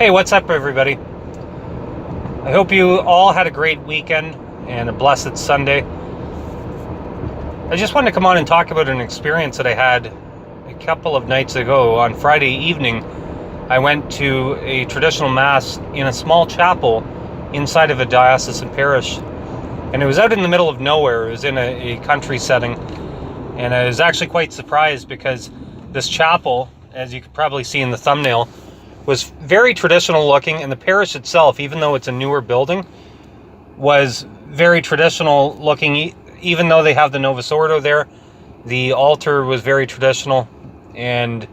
Hey, what's up, everybody? I hope you all had a great weekend and a blessed Sunday. I just wanted to come on and talk about an experience that I had a couple of nights ago. On Friday evening, I went to a traditional mass in a small chapel inside of a diocesan parish. And it was out in the middle of nowhere. It was in a country setting. And I was actually quite surprised because this chapel, as you could probably see in the thumbnail, was very traditional looking, and the parish itself, even though it's a newer building, was very traditional looking. Even though they have the Novus Ordo there, the altar was very traditional, and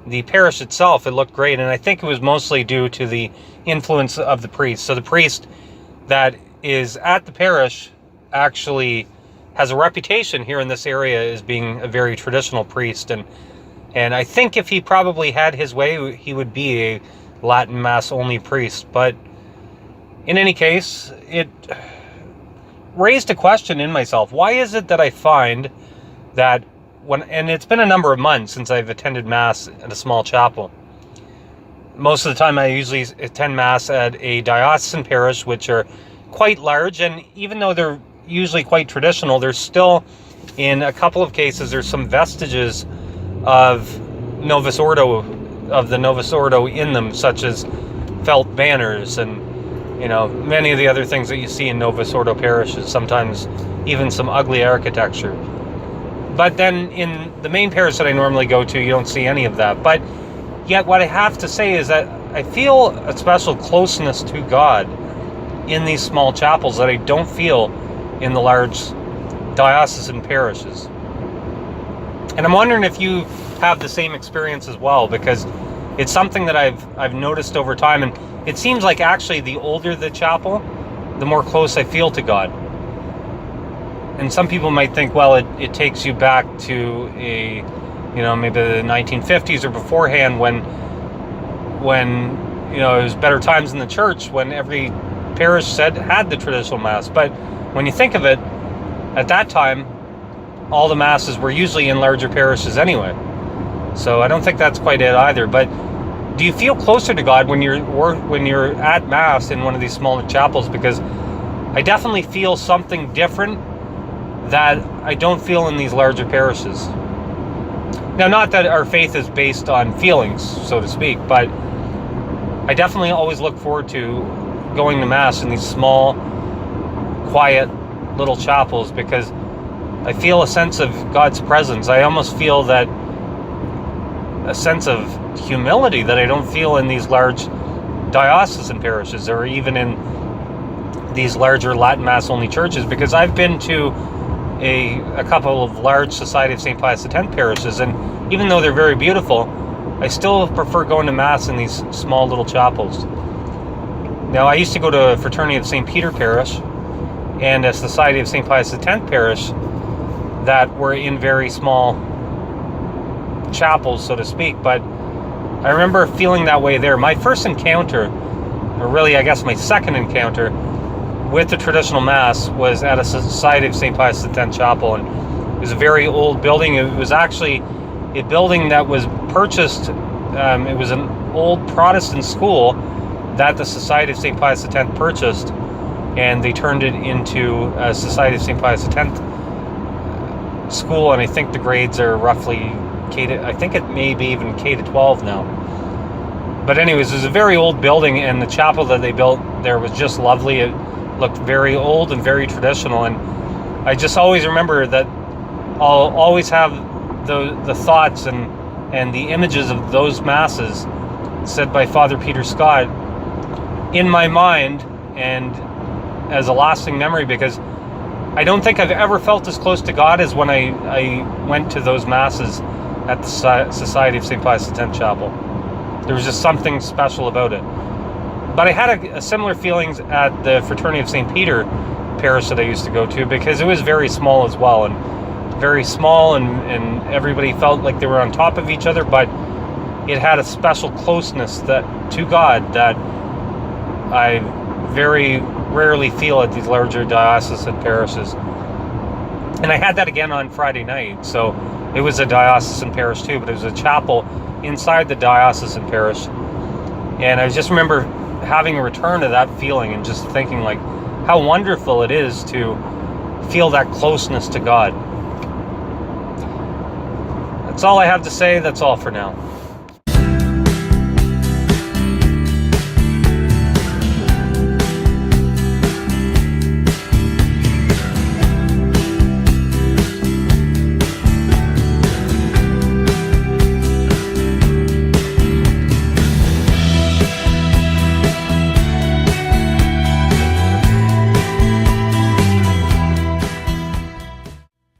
the parish itself, it looked great. And I think it was mostly due to the influence of the priest. So the priest that is at the parish actually has a reputation here in this area as being a very traditional priest, and I think if he probably had his way, he would be a Latin Mass only priest. But in any case, it raised a question in myself. Why is it that I find that and it's been a number of months since I've attended Mass at a small chapel. Most of the time I usually attend Mass at a diocesan parish, which are quite large, and even though they're usually quite traditional, there's still, in a couple of cases, there's some vestiges of the Novus Ordo in them, such as felt banners and many of the other things that you see in Novus Ordo parishes, sometimes even some ugly architecture. But then in the main parish that I normally go to, you don't see any of that. But yet what I have to say is that I feel a special closeness to God in these small chapels that I don't feel in the large diocesan parishes. And I'm wondering if you have the same experience as well, because it's something that I've noticed over time, and it seems like actually the older the chapel, the more close I feel to God. And some people might think, well, it takes you back to maybe the 1950s or beforehand when it was better times in the church, when every parish had the traditional Mass. But when you think of it, at that time, all the Masses were usually in larger parishes anyway. So I don't think that's quite it either. But do you feel closer to God when you're at Mass in one of these smaller chapels? Because I definitely feel something different that I don't feel in these larger parishes. Now, not that our faith is based on feelings, so to speak, but I definitely always look forward to going to Mass in these small, quiet little chapels, because I feel a sense of God's presence. I almost feel that a sense of humility that I don't feel in these large diocesan parishes, or even in these larger Latin Mass only churches, because I've been to a couple of large Society of St. Pius X parishes, and even though they're very beautiful, I still prefer going to Mass in these small little chapels. Now, I used to go to a Fraternity of St. Peter parish and a Society of St. Pius X parish that were in very small chapels, so to speak, but I remember feeling that way there. My first encounter, or really I guess my second encounter with the traditional Mass, was at a Society of St. Pius X chapel, and it was a very old building. It was actually a building that was purchased, it was an old Protestant school that the Society of St. Pius X purchased, and they turned it into a Society of St. Pius X school, and I think the grades are roughly I think it may be even K to 12 now. But anyways, it was a very old building, and the chapel that they built there was just lovely. It looked very old and very traditional, and I just always remember that I'll always have the thoughts and the images of those Masses said by Father Peter Scott in my mind and as a lasting memory, because I don't think I've ever felt as close to God as when I went to those Masses at the Society of St. Pius X chapel. There was just something special about it. But I had a similar feelings at the Fraternity of St. Peter parish that I used to go to, because it was very small as well, and very small, and everybody felt like they were on top of each other, but it had a special closeness to God that I very rarely feel at these larger diocesan parishes. And I had that again on Friday night. So it was a diocesan parish too, but it was a chapel inside the diocesan parish. And I just remember having a return to that feeling and just thinking like how wonderful it is to feel that closeness to God. That's all I have to say. That's all for now.